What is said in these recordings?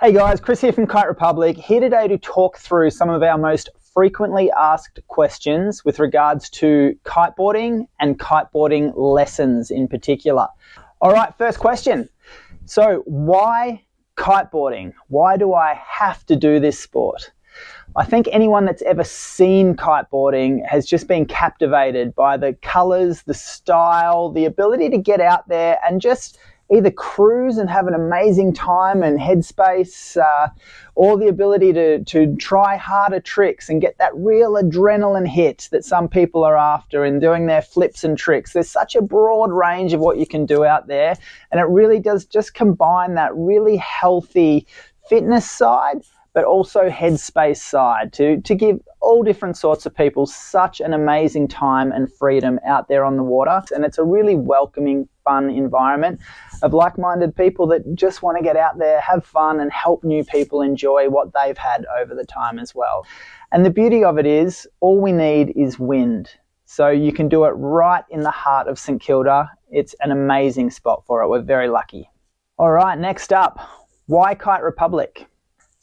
Hey guys, Chris here from Kite Republic, here today to talk through some of our most frequently asked questions with regards to kiteboarding and kiteboarding lessons in particular. All right, first question. So why kiteboarding? Why do I have to do this sport? I think anyone that's ever seen kiteboarding has just been captivated by the colors, the style, the ability to get out there and just either cruise and have an amazing time and headspace, or the ability to try harder tricks and get that real adrenaline hit that some people are after in doing their flips and tricks. There's such a broad range of what you can do out there, and it really does just combine that really healthy fitness side but also headspace side to give all different sorts of people such an amazing time and freedom out there on the water. And it's a really welcoming, fun environment of like-minded people that just want to get out there, have fun, and help new people enjoy what they've had over the time as well. And the beauty of it is, all we need is wind. So you can do it right in the heart of St Kilda. It's an amazing spot for it. We're very lucky. All right, next up, why Kite Republic?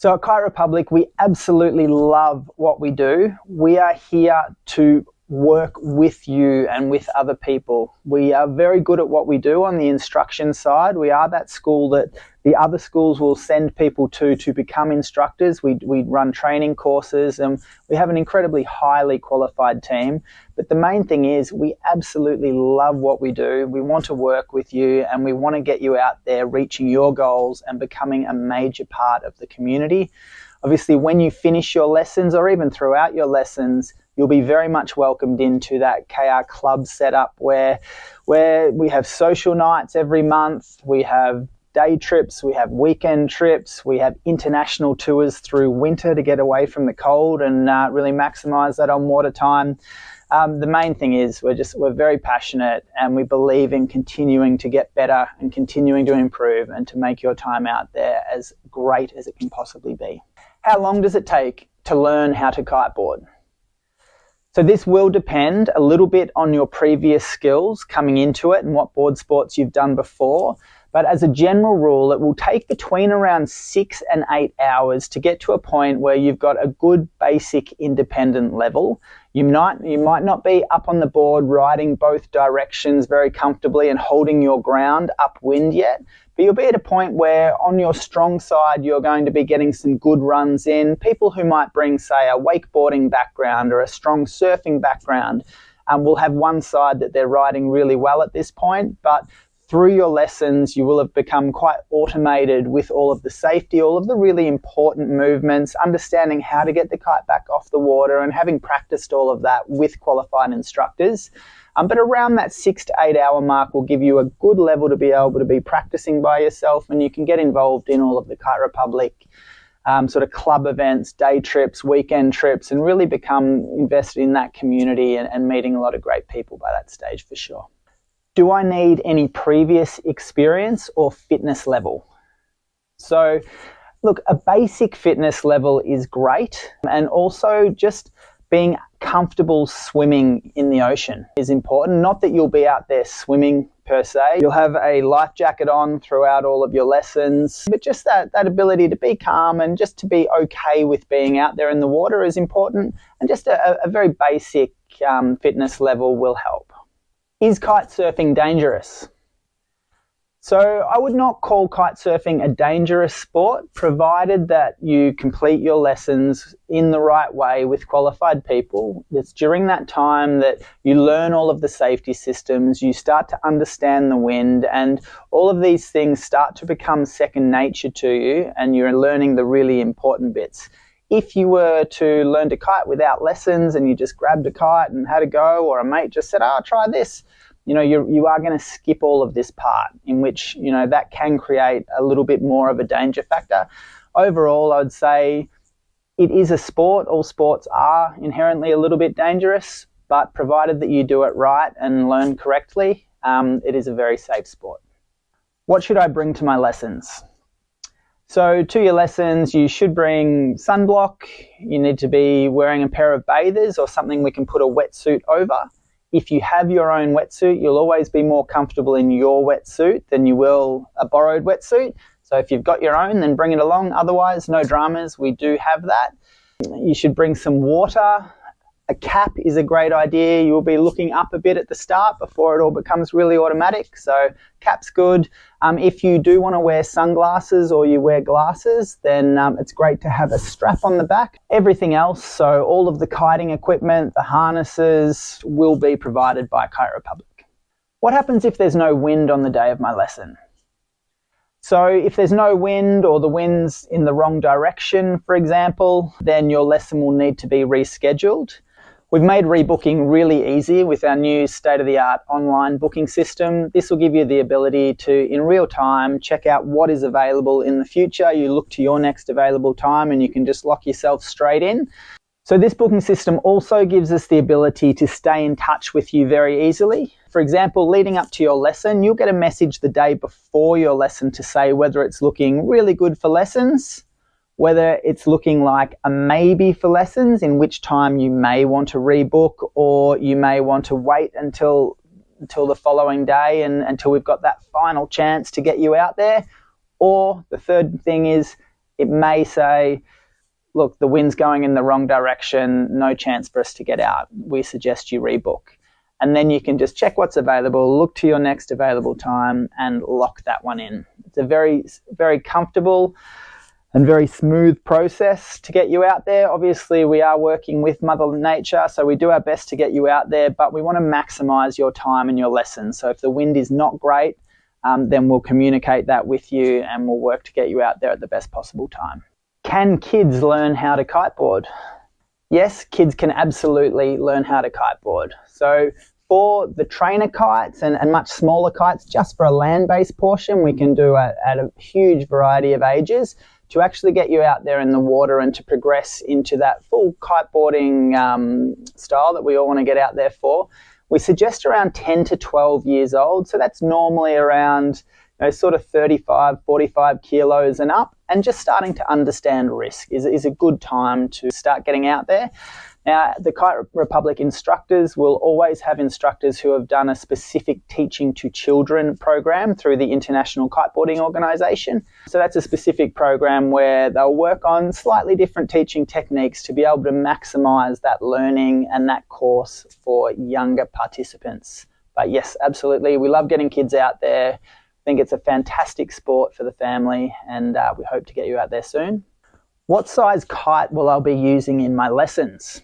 So at Kite Republic, we absolutely love what we do. We are here to work with you and with other people. We are very good at what we do on the instruction side. We are that school that the other schools will send people to become instructors. We run training courses and we have an incredibly highly qualified team. But the main thing is we absolutely love what we do. We want to work with you and we want to get you out there reaching your goals and becoming a major part of the community. Obviously, when you finish your lessons or even throughout your lessons, you'll be very much welcomed into that KR club setup where we have social nights every month, we have day trips, we have weekend trips, we have international tours through winter to get away from the cold and really maximize that on water time. The main thing is we're very passionate and we believe in continuing to get better and continuing to improve and to make your time out there as great as it can possibly be. How long does it take to learn how to kiteboard? So this will depend a little bit on your previous skills coming into it and what board sports you've done before. But as a general rule, it will take between around 6 and 8 hours to get to a point where you've got a good basic independent level. You might not be up on the board riding both directions very comfortably and holding your ground upwind yet, but you'll be at a point where on your strong side, you're going to be getting some good runs in. People who might bring, say, a wakeboarding background or a strong surfing background will have one side that they're riding really well at this point, but through your lessons, you will have become quite automated with all of the safety, all of the really important movements, understanding how to get the kite back off the water and having practiced all of that with qualified instructors. But around that 6 to 8 hour mark will give you a good level to be able to be practicing by yourself, and you can get involved in all of the Kite Republic sort of club events, day trips, weekend trips, and really become invested in that community and meeting a lot of great people by that stage for sure. Do I need any previous experience or fitness level? So look, a basic fitness level is great, and also just being comfortable swimming in the ocean is important. Not that you'll be out there swimming per se. You'll have a life jacket on throughout all of your lessons, but just that ability to be calm and just to be okay with being out there in the water is important, and just a very basic fitness level will help. Is kitesurfing dangerous? So I would not call kitesurfing a dangerous sport, provided that you complete your lessons in the right way with qualified people. It's during that time that you learn all of the safety systems, you start to understand the wind, and all of these things start to become second nature to you, and you're learning the really important bits. If you were to learn to kite without lessons and you just grabbed a kite and had a go, or a mate just said, try this, you are going to skip all of this part, in which, that can create a little bit more of a danger factor. Overall, I would say it is a sport. All sports are inherently a little bit dangerous, but provided that you do it right and learn correctly, it is a very safe sport. What should I bring to my lessons? So to your lessons, you should bring sunblock. You need to be wearing a pair of bathers or something we can put a wetsuit over. If you have your own wetsuit, you'll always be more comfortable in your wetsuit than you will a borrowed wetsuit. So if you've got your own, then bring it along. Otherwise, no dramas, we do have that. You should bring some water. A cap is a great idea. You'll be looking up a bit at the start before it all becomes really automatic. So cap's good. If you do want to wear sunglasses or you wear glasses, then it's great to have a strap on the back. Everything else, so all of the kiting equipment, the harnesses, will be provided by Kite Republic. What happens if there's no wind on the day of my lesson? So if there's no wind or the wind's in the wrong direction, for example, then your lesson will need to be rescheduled. We've made rebooking really easy with our new state-of-the-art online booking system. This will give you the ability to, in real time, check out what is available in the future. You look to your next available time and you can just lock yourself straight in. So this booking system also gives us the ability to stay in touch with you very easily. For example, leading up to your lesson, you'll get a message the day before your lesson to say whether it's looking really good for lessons, whether it's looking like a maybe for lessons, in which time you may want to rebook, or you may want to wait until the following day and until we've got that final chance to get you out there. Or the third thing is, it may say, look, the wind's going in the wrong direction, no chance for us to get out. We suggest you rebook. And then you can just check what's available, look to your next available time and lock that one in. It's a very, very comfortable and very smooth process to get you out there. Obviously, we are working with Mother Nature, so we do our best to get you out there, but we want to maximize your time and your lessons. So if the wind is not great, then we'll communicate that with you and we'll work to get you out there at the best possible time. Can kids learn how to kiteboard? Yes, kids can absolutely learn how to kiteboard. So for the trainer kites and much smaller kites, just for a land-based portion, we can do at a huge variety of ages. To actually get you out there in the water and to progress into that full kiteboarding style that we all want to get out there for, we suggest around 10 to 12 years old. So that's normally around sort of 35, 45 kilos and up, and just starting to understand risk is a good time to start getting out there. Now, the Kite Republic instructors will always have instructors who have done a specific teaching to children program through the International Kiteboarding Organisation. So that's a specific program where they'll work on slightly different teaching techniques to be able to maximise that learning and that course for younger participants. But yes, absolutely, we love getting kids out there. I think it's a fantastic sport for the family, and we hope to get you out there soon. What size kite will I be using in my lessons?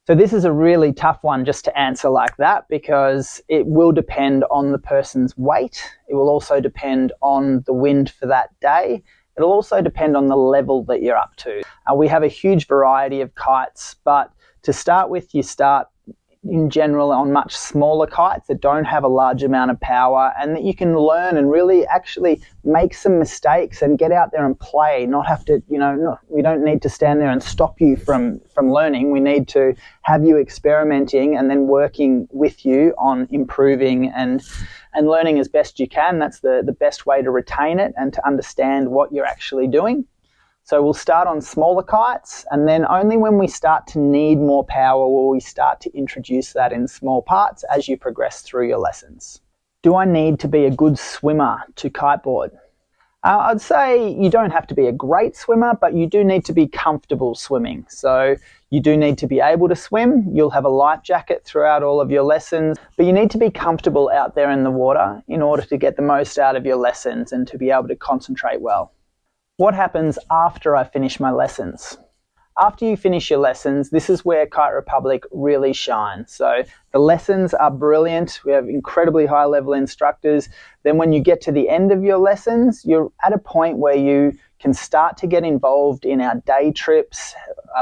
So this is a really tough one just to answer like that, because it will depend on the person's weight. It will also depend on the wind for that day. It'll also depend on the level that you're up to. We have a huge variety of kites, but to start with, you start in general on much smaller kites that don't have a large amount of power, and that you can learn and really actually make some mistakes and get out there and play, not have to, we don't need to stand there and stop you from learning. We need to have you experimenting and then working with you on improving and learning as best you can. That's the best way to retain it and to understand what you're actually doing. So we'll start on smaller kites, and then only when we start to need more power will we start to introduce that in small parts as you progress through your lessons. Do I need to be a good swimmer to kiteboard? I'd say you don't have to be a great swimmer, but you do need to be comfortable swimming. So you do need to be able to swim. You'll have a life jacket throughout all of your lessons, but you need to be comfortable out there in the water in order to get the most out of your lessons and to be able to concentrate well. What happens after I finish my lessons? After you finish your lessons, this is where Kite Republic really shines. So the lessons are brilliant. We have incredibly high level instructors. Then when you get to the end of your lessons, you're at a point where you can start to get involved in our day trips.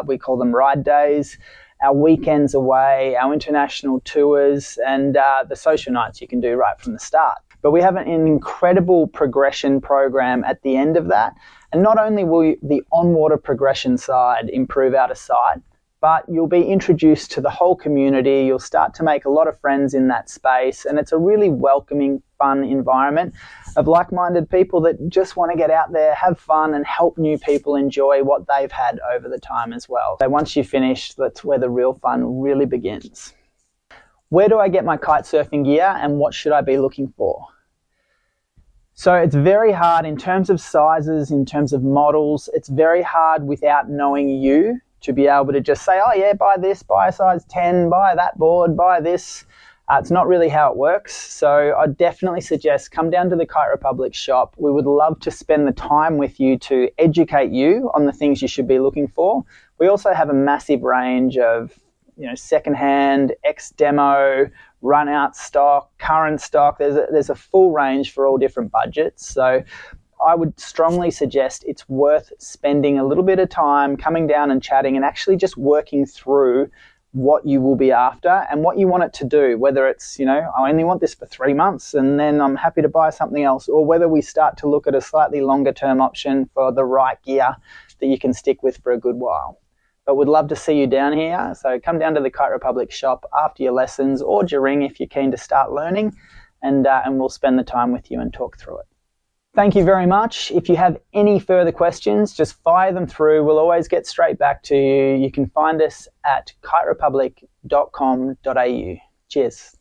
We call them ride days, our weekends away, our international tours, and the social nights you can do right from the start. But we have an incredible progression program at the end of that. And not only will the on-water progression side improve out of sight, but you'll be introduced to the whole community. You'll start to make a lot of friends in that space. And it's a really welcoming, fun environment of like-minded people that just want to get out there, have fun, and help new people enjoy what they've had over the time as well. So once you finish, that's where the real fun really begins. Where do I get my kite surfing gear and what should I be looking for? So it's very hard in terms of sizes, in terms of models. It's very hard without knowing you to be able to just say, oh yeah, buy this, buy a size 10, buy that board, buy this. It's not really how it works. So I definitely suggest come down to the Kite Republic shop. We would love to spend the time with you to educate you on the things you should be looking for. We also have a massive range of secondhand, ex-demo, run-out stock, current stock. There's a full range for all different budgets. So I would strongly suggest it's worth spending a little bit of time coming down and chatting and actually just working through what you will be after and what you want it to do, whether it's, I only want this for 3 months and then I'm happy to buy something else, or whether we start to look at a slightly longer term option for the right gear that you can stick with for a good while. But we'd love to see you down here. So come down to the Kite Republic shop after your lessons or during if you're keen to start learning, and we'll spend the time with you and talk through it. Thank you very much. If you have any further questions, just fire them through. We'll always get straight back to you. You can find us at kiterepublic.com.au. Cheers.